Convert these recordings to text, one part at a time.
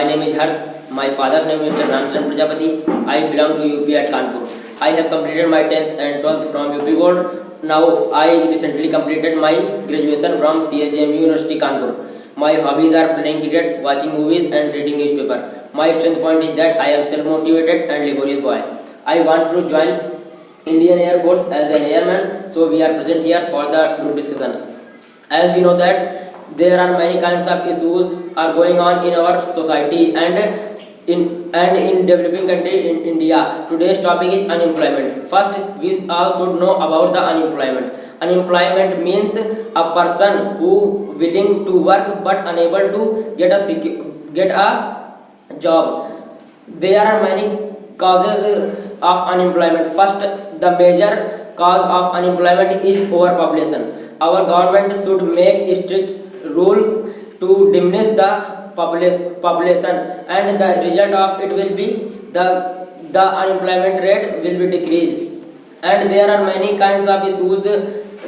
name is Harsh. My father's name is Mr. Ramcharan Prajapati. I belong to UP at Kanpur. I have completed my 10th and 12th from UP board. Now I recently completed my graduation from CGL University Kanpur. My hobbies are playing cricket, watching movies and reading newspaper. My strength point is that I am self-motivated and laborious boy. I want to join Indian Air Force as an airman, so we are present here for the group discussion. As we know that there are many kinds of issues are going on in our society and in developing country in India. Today's topic is unemployment. First, we all should know about the unemployment. Unemployment means a person who willing to work but unable to get a job. There are many causes of unemployment. First, the major cause of unemployment is overpopulation. Our government should make strict rules to diminish the population, and the result of it will be the unemployment rate will be decreased. And there are many kinds of issues.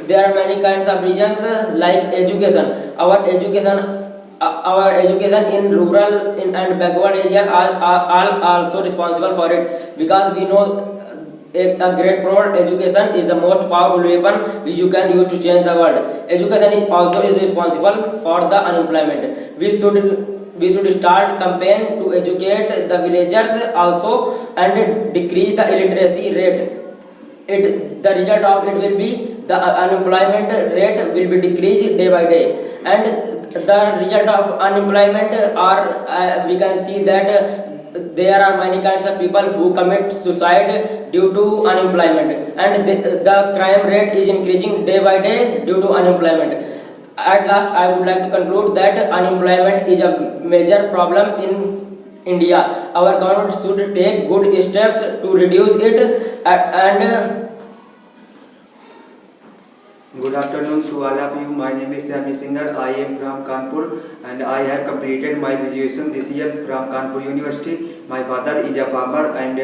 There are many kinds of reasons like education. Our education in rural and backward area are also responsible for it, because we know a great broad education is the most powerful weapon which you can use to change the world. Education is also responsible for the unemployment. We should start campaign to educate the villagers also and decrease the illiteracy rate. The result of it will be the unemployment rate will be decreased day by day, and the result of unemployment are we can see that there are many kinds of people who commit suicide due to unemployment, and the crime rate is increasing day by day due to unemployment. At last, I would like to conclude that unemployment is a major problem in India. Our government should take good steps to reduce it and Good afternoon to all of you. My name is Amir Sohel. I am from Kanpur and I have completed my graduation this year from Kanpur University. My father is a farmer, and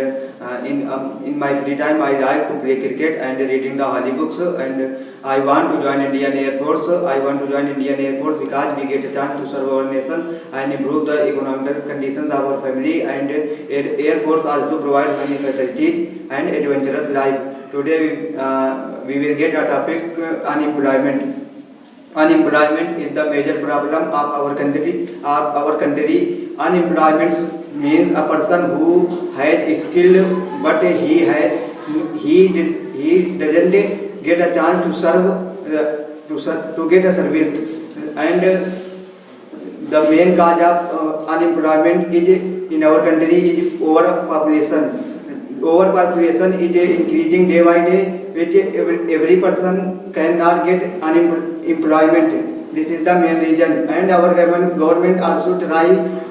in my free time I like to play cricket and reading the holy books, and I want to join Indian Air Force. I want to join Indian Air Force because we get a chance to serve our nation and improve the economical conditions of our family, and Air Force also provides many facilities and adventurous life. Today we will get a topic unemployment. Unemployment is the major problem of our country. Unemployment means a person who has skill but he doesn't get a chance to serve to get a service, and the main cause of unemployment is in our country is overpopulation. Overpopulation is increasing day by day, which every person cannot get employment. This is the main reason, and our government also try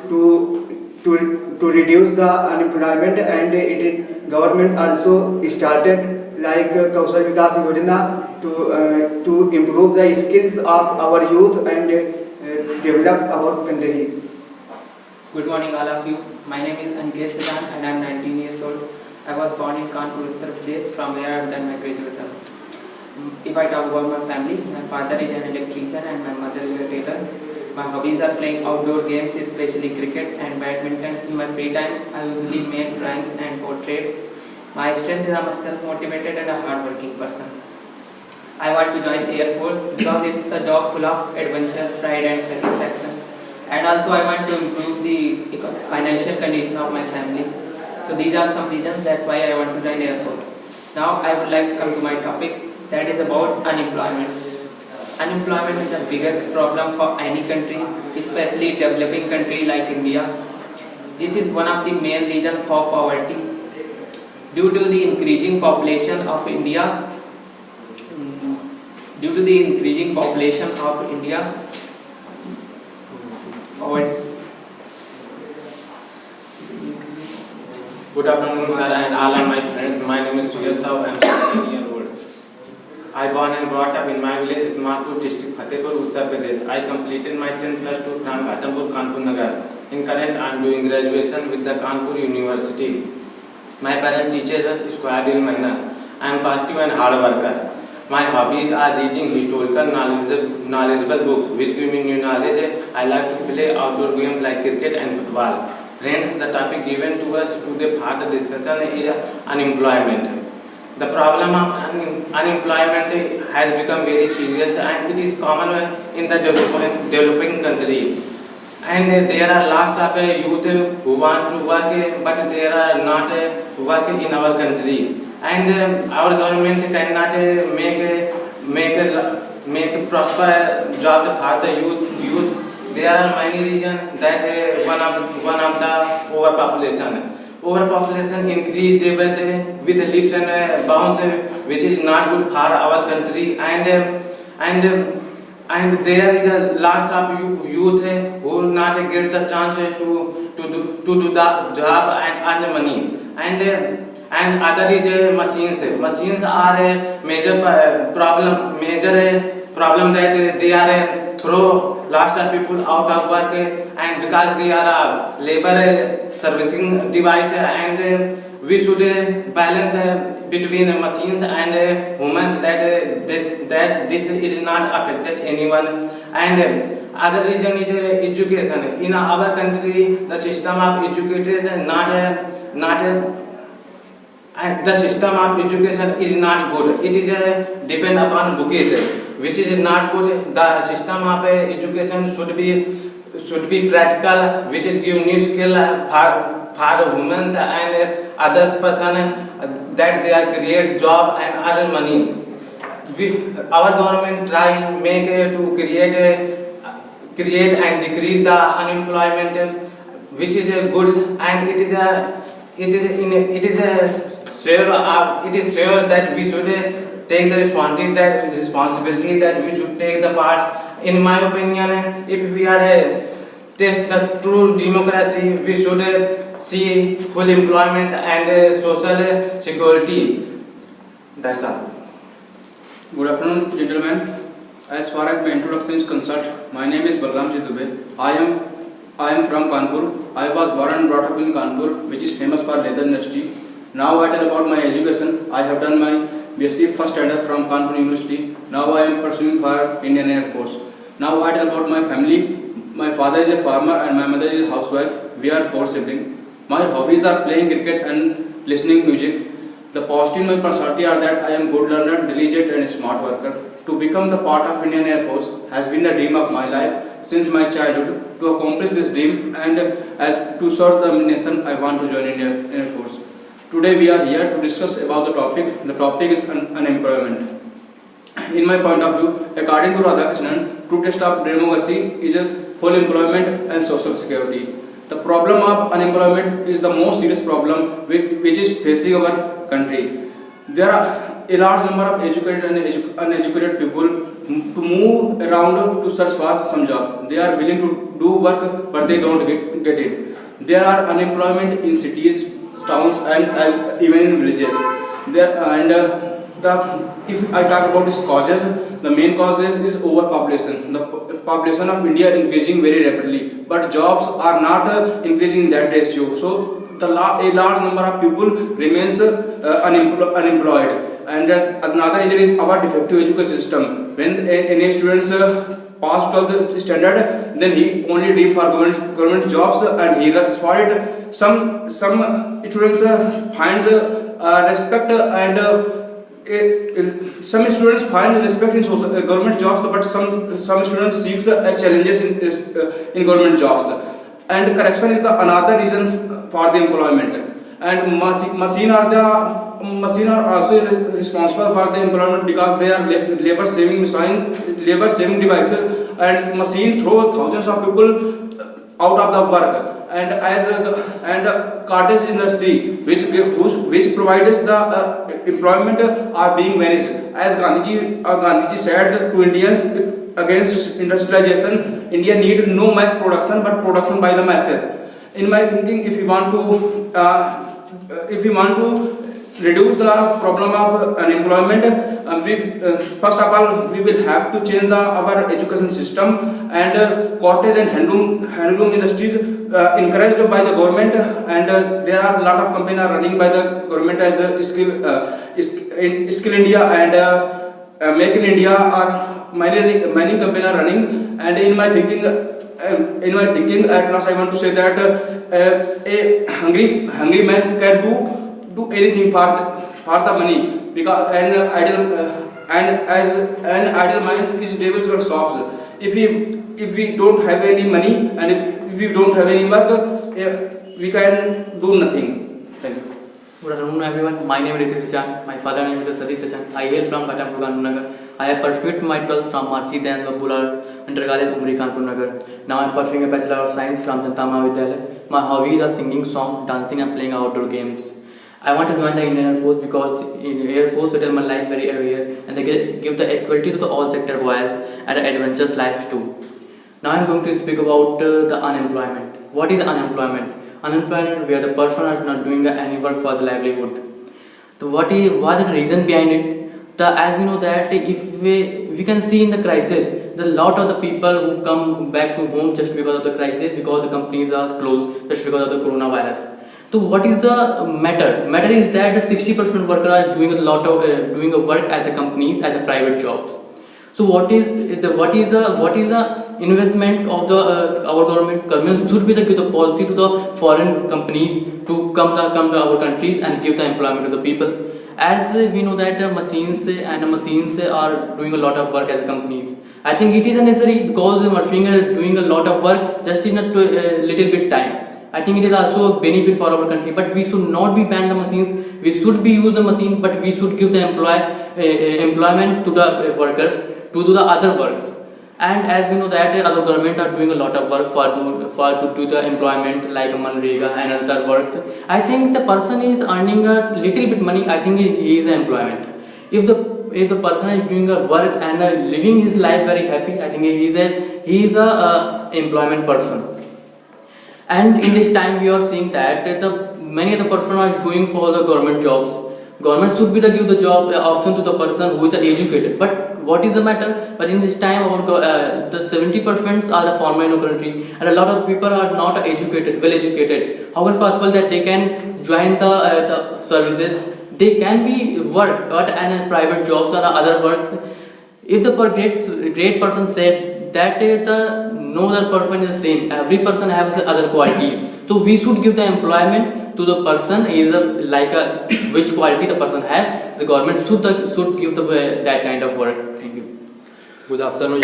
to reduce the unemployment, and government also started like Kaushal Vikas Yojana to improve the skills of our youth and develop our countries. Good morning all of you. My name is Amir Sohel and I am 19 years old. I was born in Kanpur, Uttar Pradesh, from where I have done my graduation. If I talk about my family, my father is an electrician and my mother is a tailor. My hobbies are playing outdoor games, especially cricket and badminton. In my free time, I usually make drawings and portraits. My strength is I am a self-motivated and a hard-working person. I want to join Air Force because it's a job full of adventure, pride and satisfaction. And also I want to improve the financial condition of my family. So these are some reasons, that's why I want to join Air Force. Now I would like to come to my topic, that is about unemployment. Unemployment is the biggest problem for any country, especially developing country like India. This is one of the main reasons for poverty. Due to the increasing population of India, Good afternoon, sir, and all of my friends. My name is Amir Sohel and I am 10 years old. I born and brought up in my village, Asgroup district, Fatehpur, Uttar Pradesh. I completed my 10th plus 2 from Ghatampur, Kanpur Nagar. In current, I am doing graduation with the Kanpur University. My parents teaches us square deal manner. I am positive and hard worker. My hobbies are reading historical knowledgeable books which give me new knowledge. I like to play outdoor games like cricket and football. Friends, the topic given to us to the further discussion is unemployment. The problem of unemployment has become very serious and it is common in the developing country. And there are lots of youth who wants to work, but they are not working in our country. And our government cannot make prosper jobs for the youth. There are many reasons that one of the overpopulation. Overpopulation increased day by day with leaps and bounds, which is not good for our country. And there is a lots of youth who not get the chance to do the job and earn money. And other is machines. Machines are a major problem that they are throw lots of people out of work, and because they are a labor servicing device, and we should balance between machines and humans that this is not affected anyone. And other reason is education. In our country, the system of education the system of education is not good. It is depend upon books, which is not good. The system of education should be practical, which is give new skill for humans and others person that they are create job and earn money. Our government try make to create and decrease the unemployment, which is good, and it is sure that we should take the responsibility that we should take the part. In my opinion, if we are test the true democracy, we should see full employment and social security. That's all. Good afternoon, gentlemen. As far as my introduction is concerned, my name is Balram Dubey. I am from Kanpur. I was born and brought up in Kanpur, which is famous for leather industry. Now I tell about my education. I have done my BSc first standard from Kanpur University. Now I am pursuing for Indian Air Force. Now I tell about my family. My father is a farmer and my mother is a housewife. We are 4 siblings. My hobbies are playing cricket and listening music. The positive in my personality are that I am good learner, diligent and smart worker. To become the part of Indian Air Force has been the dream of my life since my childhood. To accomplish this dream and as to serve the nation, I want to join Indian Air Force. Today we are here to discuss about the topic. The topic is unemployment. In my point of view, according to Radhakrishnan, true test of democracy is full employment and social security. The problem of unemployment is the most serious problem which is facing our country. There are a large number of educated and uneducated people to move around to search for some job. They are willing to do work, but they don't get it. There are unemployment in cities, towns, and even in villages. If I talk about these causes, the main causes is overpopulation. The population of India is increasing very rapidly, but jobs are not increasing in that ratio. So a large number of people remains unemployed. And another reason is our defective education system. When any students pass 12th standard, then he only dream for government jobs and he runs for it. Some students find respect and some students find respect in government jobs, but some students seek challenges in government jobs. And corruption is another reason for the employment. And machine are also responsible for the employment because they are labor saving devices, and machine throw thousands of people out of the work. And cottage industry which provides the employment are being managed. As Gandhiji said to Indians against industrialization, India need no mass production but production by the masses. In my thinking, if we want to reduce the problem of unemployment, first of all we will have to change our education system, and cottage and handloom industries encouraged by the government, and there are a lot of companies are running by the government as Skill India Make in India are many companies are running, and in my thinking, at last I want to say that a hungry man can do anything for the money, because an idle mind is devil's workshops. If we don't have any money, and if we don't have any work, we can do nothing. Thank you. Good afternoon, everyone. My name is Sachan. My father name is SSC. I hail from ghatampur, Nagar. I have pursued my 12th from Marsi Then Babular Under College, Umri, Kanpur, Nagar. Now I am pursuing a Bachelor of Science from Janta Mahavidyalaya. My hobbies are singing, song, dancing, and playing outdoor games. I want to join the Indian Air Force because in Air Force settle my life very aware, and they give the equality to the all sector boys and adventurous lives too. Now I am going to speak about the unemployment. What is unemployment? Unemployment where the person is not doing any work for the livelihood. So what is the reason behind it? As we know that if we can see in the crisis, the lot of the people who come back to home just because of the crisis, because the companies are closed, just because of the coronavirus. So what is the matter? Matter is that the 60% workers are doing a lot of doing a work at the companies, at the private jobs. So what is the investment of the our government? Government should be give the policy to the foreign companies to come to our countries and give the employment to the people. As we know that machines are doing a lot of work at the companies. I think it is necessary because the machine are doing a lot of work just in a little bit time. I think it is also a benefit for our country, but we should not be ban the machines. We should be use the machine, but we should give the employment to the workers to do the other works. And as we know that other government are doing a lot of work to do the employment like Manrega and other works. I think the person is earning a little bit money. I think he is employment. If the person is doing a work and living his life very happy, I think he is a employment person. And in this time we are seeing that many of the person are going for the government jobs. Government should be give the job option to the person who is educated. But what is the matter? But in this time, the 70% are the farmer in our country, and a lot of people are not educated, well educated. How is it possible that they can join the services? They can be work and private jobs or other works. If the great person said that no other person is the same, every person has other quality. So we should give the employment to the person which quality the person has. The government should give that kind of work. Thank you. Good afternoon.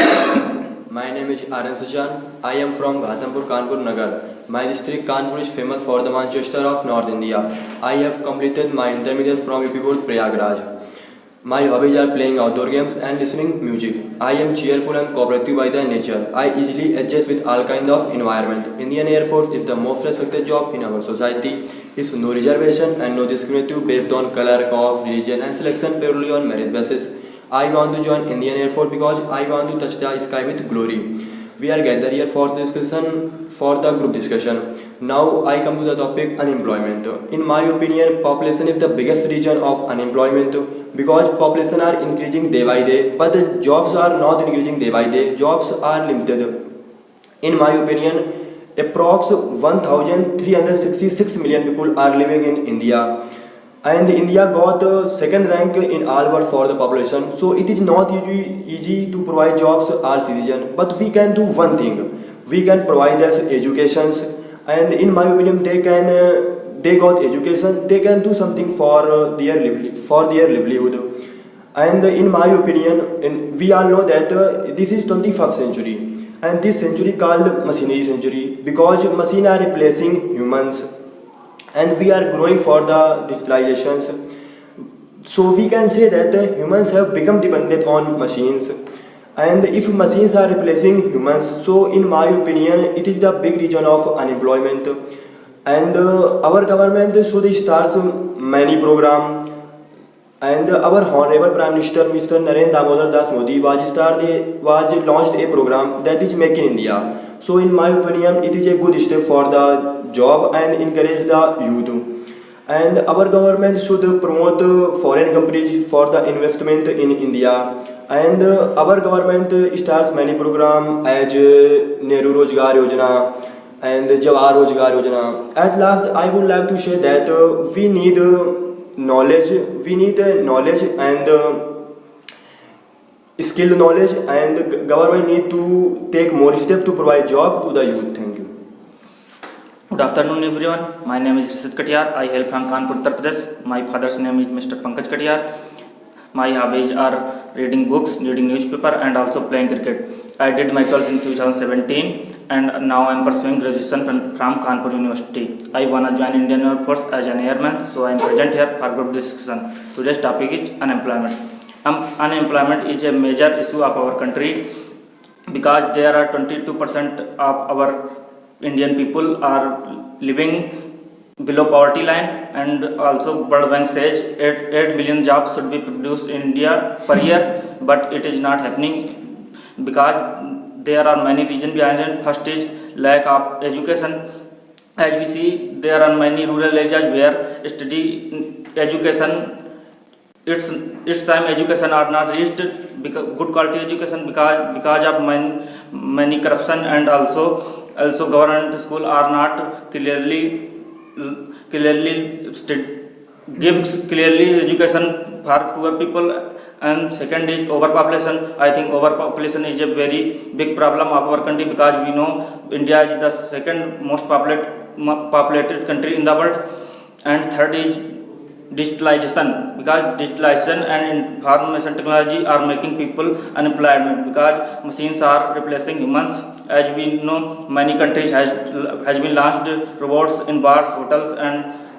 My name is Amir Sohel. I am from Ghatampur, Kanpur, Nagar. My district Kanpur is famous for the Manchester of North India. I have completed my intermediate from UP Board, Prayagraj. My hobbies are playing outdoor games and listening music. I am cheerful and cooperative by the nature. I easily adjust with all kind of environment. Indian Air Force is the most respected job in our society. Is no reservation and no discrimination based on color, caste, religion and selection purely on merit basis. I want to join Indian Air Force because I want to touch the sky with glory. We are gathered here for the group discussion. Now I come to the topic unemployment. In my opinion, population is the biggest reason of unemployment because population are increasing day by day, but the jobs are not increasing day by day. Jobs are limited. In my opinion, approx 1,366 million people are living in India. And India got second rank in all world for the population. So it is not easy to provide jobs to all citizens. But we can do one thing. We can provide us educations. And in my opinion, they got education. They can do something for their livelihood. And in my opinion, we all know that this is 21st century. And this century called machinery century because machines are replacing humans. And we are growing for the digitalizations. So we can say that humans have become dependent on machines. And if machines are replacing humans, so in my opinion, it is the big reason of unemployment. And our government should start many programs. And our Honorable Prime Minister, Mr. Narendra Damodar Das Modi, was launched a program that is Make in India. So in my opinion, it is a good step for the job and encourage the youth. And our government should promote foreign companies for the investment in India. And our government starts many programs as Nehru Rozgar Yojana and Jawahar Rozgar Yojana. At last, I would like to say that we need knowledge and skill knowledge, and the government need to take more steps to provide job to the youth. Thank you. Good afternoon, everyone. My name is Risit Katiyar. I hail from Kanpur, Uttar Pradesh. My father's name is Mr. Pankaj Katiyar. My hobbies are reading books, reading newspaper, and also playing cricket. I did my 12th in 2017, and now I am pursuing graduation from Kanpur University. I wanna join Indian Air Force as an airman, so I am present here for group discussion. Today's topic is unemployment. Unemployment is a major issue of our country because there are 22% of our Indian people are living below poverty line, and also World Bank says 8 billion jobs should be produced in India per year, but it is not happening because there are many reasons behind it. First is lack of education. As we see, there are many rural areas where study education, its time education are not reached, good quality education because of many corruption, and also government school are not clearly gives clearly education for poor people. And second is overpopulation. I think overpopulation is a very big problem of our country because we know India is the second most populated country in the world. And third is digitalization, because digitalization and information technology are making people unemployment because machines are replacing humans. As we know, many countries has been launched robots in bars, hotels,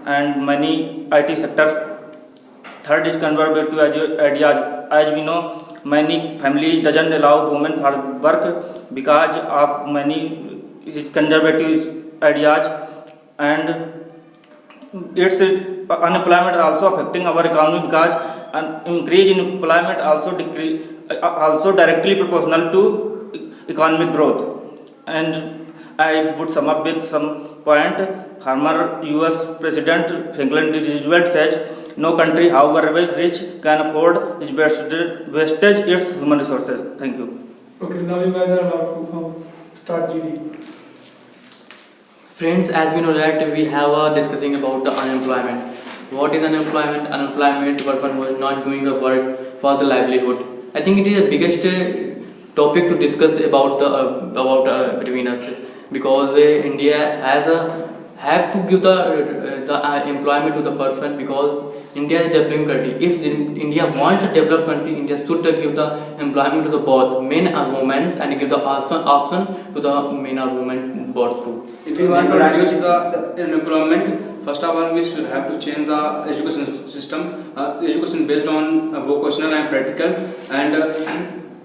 and many IT sectors. Third is conservative ideas. As we know, many families doesn't allow women for work because of many conservative ideas, and its unemployment also affecting our economy because an increase in employment also directly proportional to economic growth. And I would sum up with some point. Former US President Franklin D. Roosevelt says, no country, however rich, can afford its wastage its human resources. Thank you. Okay, now you guys are allowed to start GD. Friends, as we know that we have a discussing about the unemployment. What is unemployment? Unemployment, person who is not doing a work for the livelihood. I think it is the biggest topic to discuss about between us, because India have to give the employment to the person, because India is a developing country. If India wants to develop country, India should give the employment to the both men and women, and give the option to the men or women both too. If we want to reduce the unemployment, first of all we should have to change the education system, education based on vocational and practical, and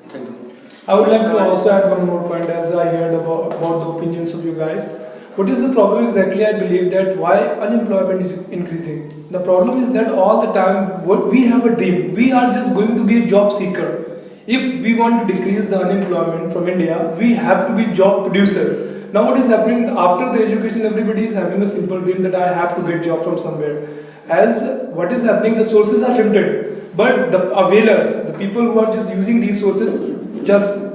thank you. I would like to also add one more point, as I heard about the opinions of you guys. What is the problem exactly? I believe that why unemployment is increasing. The problem is that all the time we have a dream. We are just going to be a job seeker. If we want to decrease the unemployment from India, we have to be job producer. Now what is happening after the education? Everybody is having a simple dream that I have to get job from somewhere. As what is happening, the sources are limited, but the availers, the people who are just using these sources,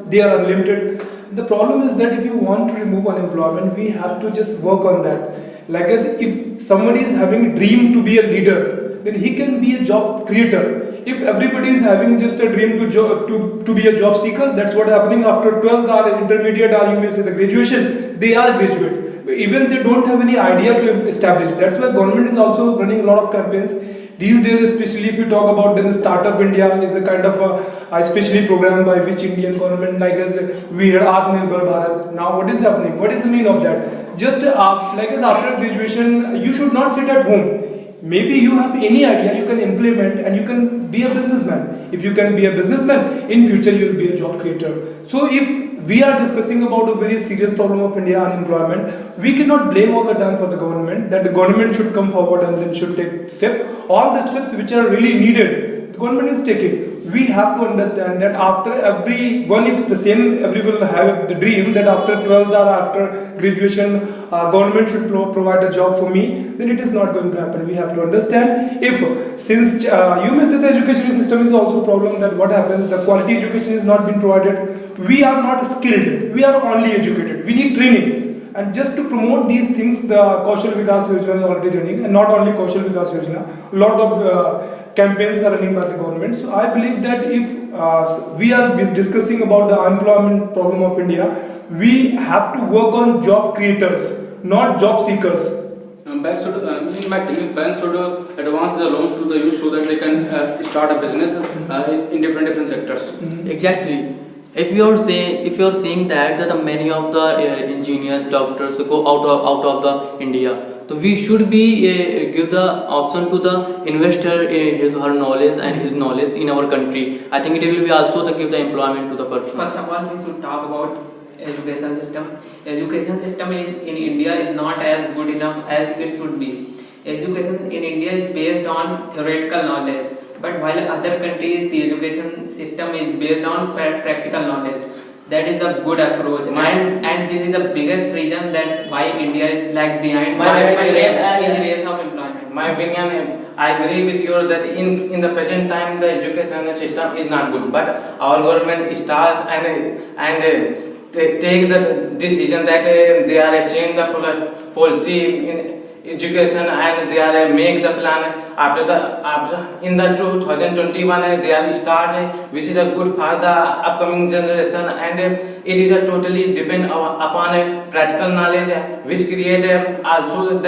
they are unlimited. The problem is that if you want to remove unemployment, we have to just work on that. Like as if somebody is having a dream to be a leader, then he can be a job creator. If everybody is having just a dream to be a job seeker, that's what happening after 12th or intermediate, or you may say the graduation, they are graduate. Even they don't have any idea to establish. That's why government is also running a lot of campaigns. These days, especially if you talk about, then the Startup India is a kind of a specially program by which Indian government, like as we had Atmanirbhar Bharat. Now what is happening? What is the mean of that? Just like as after graduation, you should not sit at home. Maybe you have any idea, you can implement, and you can be a businessman. If you can be a businessman, in future you will be a job creator. So if we are discussing about a very serious problem of India, unemployment, we cannot blame all the time for the government, that the government should come forward and then should take steps. All the steps which are really needed, the government is taking. We have to understand that after everyone, if the same, everyone will have the dream that after 12th or after graduation, government should provide a job for me, then it is not going to happen. We have to understand, since you may say the education system is also a problem, that what happens, the quality education is not being provided. We are not skilled, we are only educated, we need training. And just to promote these things, the Kaushal Vikas Yojana is already running, and not only Kaushal Vikas Yojana, a lot of campaigns are running by the government. So I believe that if we are discussing about the unemployment problem of India, we have to work on job creators, not job seekers. Banks should, in my opinion, banks should advance the loans to the youth so that they can start a business in different sectors. Exactly. If you are saying that the many of the engineers, doctors go out of the India, so we should be give the option to the investor her knowledge and his knowledge in our country. I think it will be also to give the employment to the person. First of all, we should talk about education system. Education system in India is not as good enough as it should be. Education in India is based on theoretical knowledge, but while other countries the education system is based on practical knowledge. That is the good approach, and this is the biggest reason that why India is lag behind in the race of employment. My opinion, I agree with you that in the present time the education system is not good, but our government starts and take the decision that they are change the policy in education and they are make the plan after in the 2021 they are start which is a good for the upcoming generation, and it is a totally depend upon practical knowledge which create also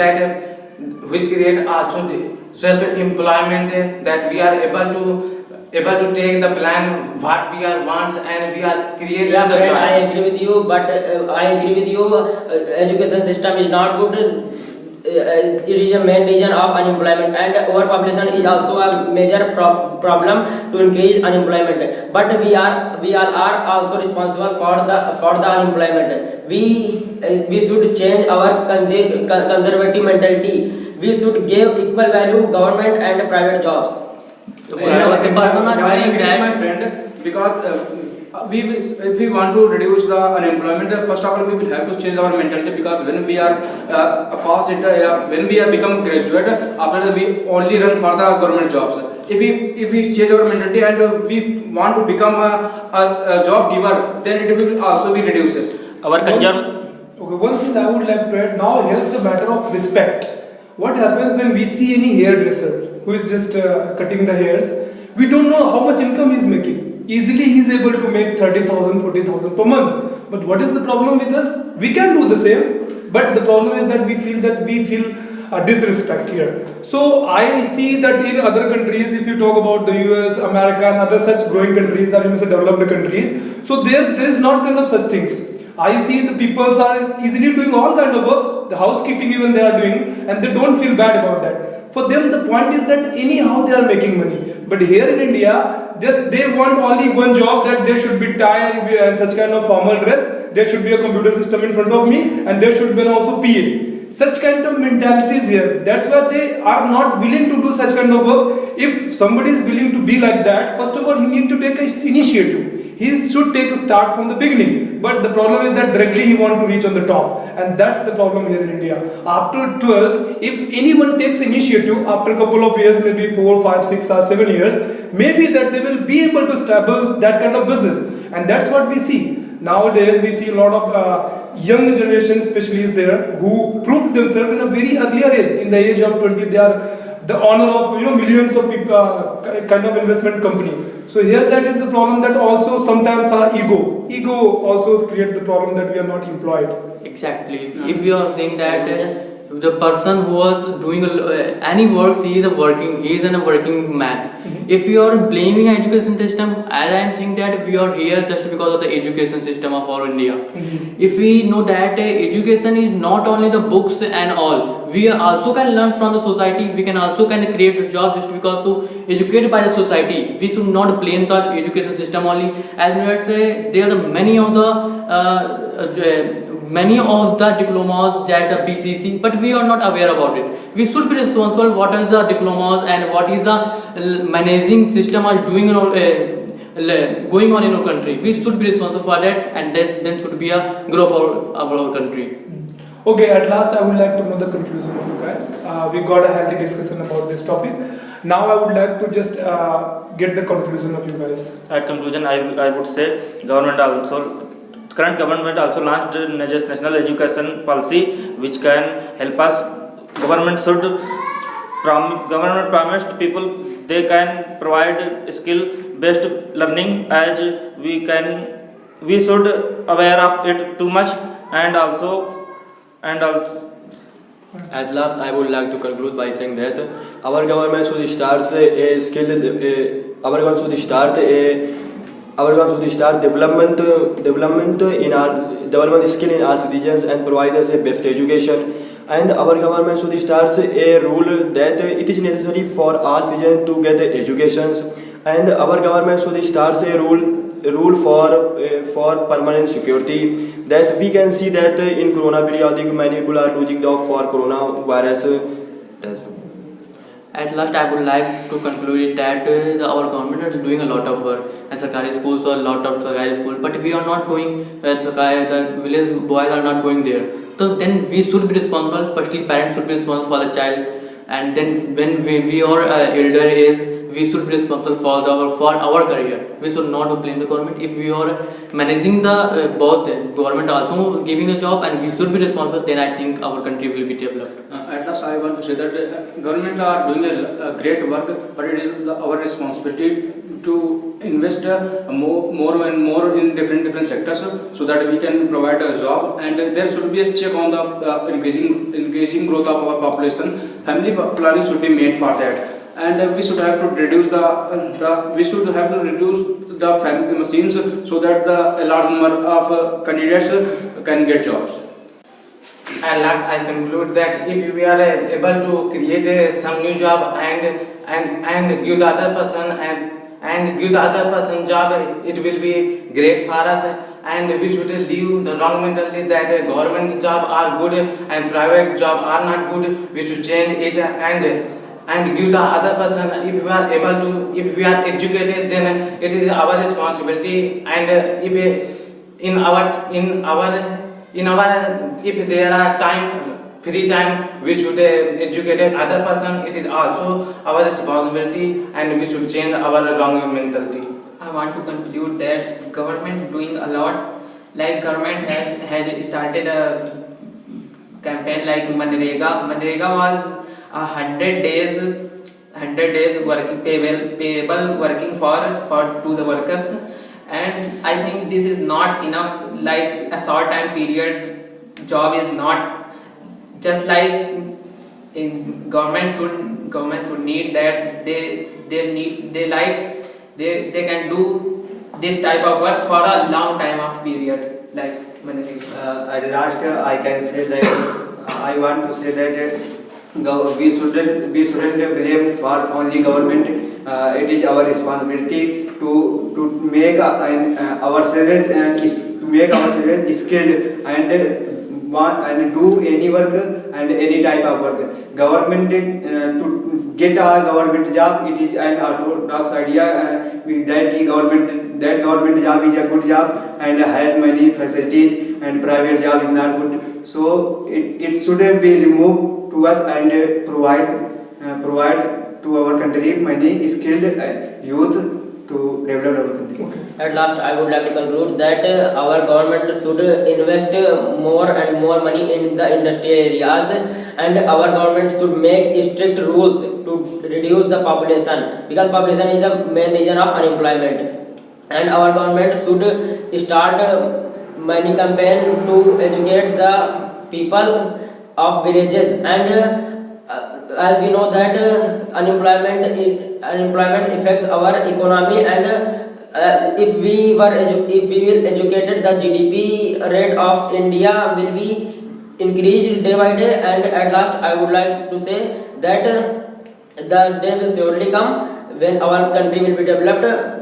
self employment, that we are able to take the plan what we are wants and we are creating the friend, job. I agree with you, but education system is not good. It is a main reason of unemployment, and overpopulation is also a major problem to increase unemployment. But we all are also responsible for the unemployment. We should change our conservative mentality. We should give equal value government and private jobs. I agree with my friend, because if we want to reduce the unemployment, first of all we will have to change our mentality, because when we are when we have become graduate, after that we only run for the government jobs. If we change our mentality and we want to become a job giver, then it will also be reduces. Okay, one thing I would like to add now, here's the matter of respect. What happens when we see any hairdresser who is just cutting the hairs? We don't know how much income he is making. Easily he is able to make 30,000, 40,000 per month. But what is the problem with us? We can do the same, but the problem is that we feel disrespect here. So I see that in other countries, if you talk about the US, America and other such growing countries or developed countries, so there is not kind of such things. I see the people are easily doing all kind of work, the housekeeping even they are doing, and they don't feel bad about that. For them the point is that anyhow they are making money. But here in India, they want only one job, that there should be tie and such kind of formal dress, there should be a computer system in front of me, and there should be also PA. Such kind of mentalities here. That's why they are not willing to do such kind of work. If somebody is willing to be like that, first of all he need to take an initiative. He should take a start from the beginning. But the problem is that directly he want to reach on the top, and that's the problem here in India. After 12th, if anyone takes initiative after a couple of years, maybe 4, 5, 6 or 7 years, maybe that they will be able to establish that kind of business. And that's what we see. Nowadays we see a lot of young generation especially is there who proved themselves in a very earlier age. In the age of 20, they are the owner of millions of people, kind of investment company. So here that is the problem, that also sometimes our ego also creates the problem that we are not employed. Exactly. If you are saying that the person who was doing any work, he is a working man. If you are blaming education system, as I think that we are here just because of the education system of our India. If we know that education is not only the books and all, we also can learn from the society. We can also create a job just because to educate by the society. We should not blame the education system only. As there are many of the diplomas that are BCC, but we are not aware about it. We should be responsible what is the diplomas and what is the managing system are doing going on in our country. We should be responsible for that, and then should be a growth of our country. Okay, at last I would like to know the conclusion of you guys. We got a healthy discussion about this topic. Now I would like to just get the conclusion of you guys. At conclusion, I would say current government also launched national education policy which can help us. Government promised people they can provide skill based learning, as we should aware of it too much. And also At last, I would like to conclude by saying that our government should start a skill. Our government should start a. Our government should start development skill in our citizens and provide us a best education. And our government should start a rule that it is necessary for all citizens to get educations. And our government should start a rule for permanent security, that we can see that in corona periodic many people are losing job for coronavirus. That's At last, I would like to conclude that our government is doing a lot of work at Sarkari schools or a lot of Sarkari schools, but we are not going, the village boys are not going there. So then we should be responsible. Firstly, parents should be responsible for the child, and then when we are elder age, we should be responsible for our career. We should not blame the government. If we are managing the both, government also giving the job, and we should be responsible, then I think our country will be developed. At last, I want to say that government are doing a great work, but it is our responsibility to invest more and more in different sectors, so that we can provide a job, and there should be a check on the increasing growth of our population. Family planning should be made for that. And we should have to reduce the family machines, so that a large number of candidates can get jobs. At last, I conclude that if we are able to create some new job and give the other person job, it will be great for us. And we should leave the wrong mentality that government job are good and private job are not good. We should change it and give the other person. If we are able to, if we are educated, then it is our responsibility. And if if there are free time, we should educate other person. It is also our responsibility, and we should change our wrong mentality. I want to conclude that government doing a lot. Like government has started a campaign like Manrega. Manrega was 100 days working payable working to the workers, and I think this is not enough. Like a short time period job is not just like in government should need that they can do this type of work for a long time of period like Manrega. At last, I can say that I want to say that we shouldn't blame for only government. It is our responsibility to make ourselves skilled and do any work and any type of work. Government to get a government job, it is an orthodox idea that government job is a good job and has many facilities, and private job is not good. So it should be removed to us and provide to our country many skilled youth to develop our country. Okay. At last, I would like to conclude that our government should invest more and more money in the industrial areas, and our government should make strict rules to reduce the population, because population is the main reason of unemployment. And our government should start many campaign to educate the people of villages, and as we know that unemployment affects our economy, and if we will educated, the GDP rate of India will be increased day by day. And at last, I would like to say that the day will surely come when our country will be developed.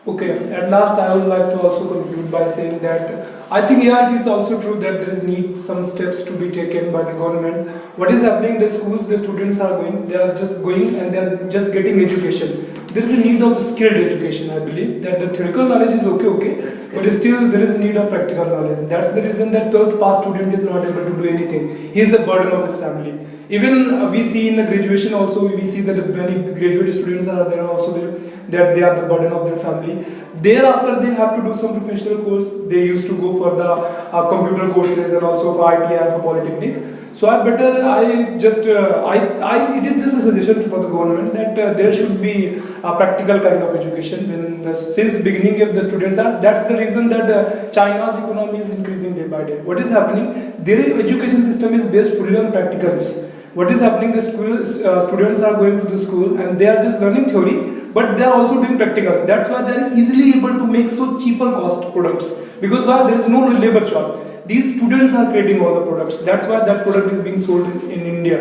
Okay, at last I would like to also conclude by saying that I think it is also true that there is need some steps to be taken by the government. What is happening in the schools, the students are going, they are just going and they are just getting education. There is a need of skilled education, I believe, that the theoretical knowledge is okay, but still there is a need of practical knowledge. That's the reason that 12th pass student is not able to do anything. He is a burden of his family. Even we see in the graduation also, we see that many graduate students are there also there, that they are the burden of their family. Thereafter, they have to do some professional course. They used to go for the computer courses and also for ITI, for polytechnic. So I better I just it is just a suggestion for the government that there should be a practical kind of education when since beginning of the students are. That's the reason that China's economy is increasing day by day. What is happening? Their education system is based fully on practicals. What is happening? The students are going to the school and they are just learning theory, but they are also doing practicals. That's why they are easily able to make so cheaper cost products. Because why? There is no labor short. These students are creating all the products. That's why that product is being sold in India.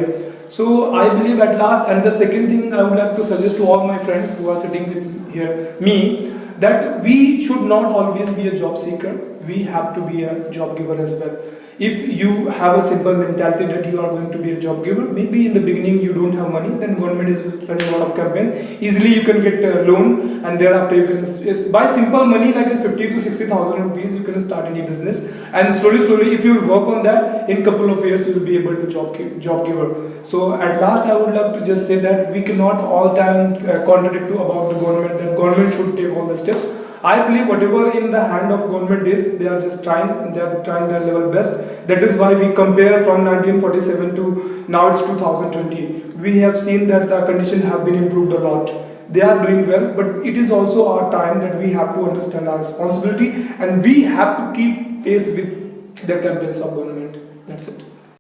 So I believe at last, and the second thing I would like to suggest to all my friends who are sitting with here, me, that we should not always be a job seeker. We have to be a job giver as well. If you have a simple mentality that you are going to be a job giver, maybe in the beginning you don't have money, then government is running a lot of campaigns. Easily you can get a loan, and thereafter you can buy simple money like 50 to 60,000 rupees. You can start any business, and slowly, if you work on that, in couple of years you will be able to job giver. So at last, I would love to just say that we cannot all time contradict about the government. That government should take all the steps. I believe whatever in the hand of government is, they are just trying, and they are trying their level best. That is why we compare from 1947 to now it's 2020. We have seen that the conditions have been improved a lot. They are doing well, but it is also our time that we have to understand our responsibility, and we have to keep pace with the campaigns of government. That's it.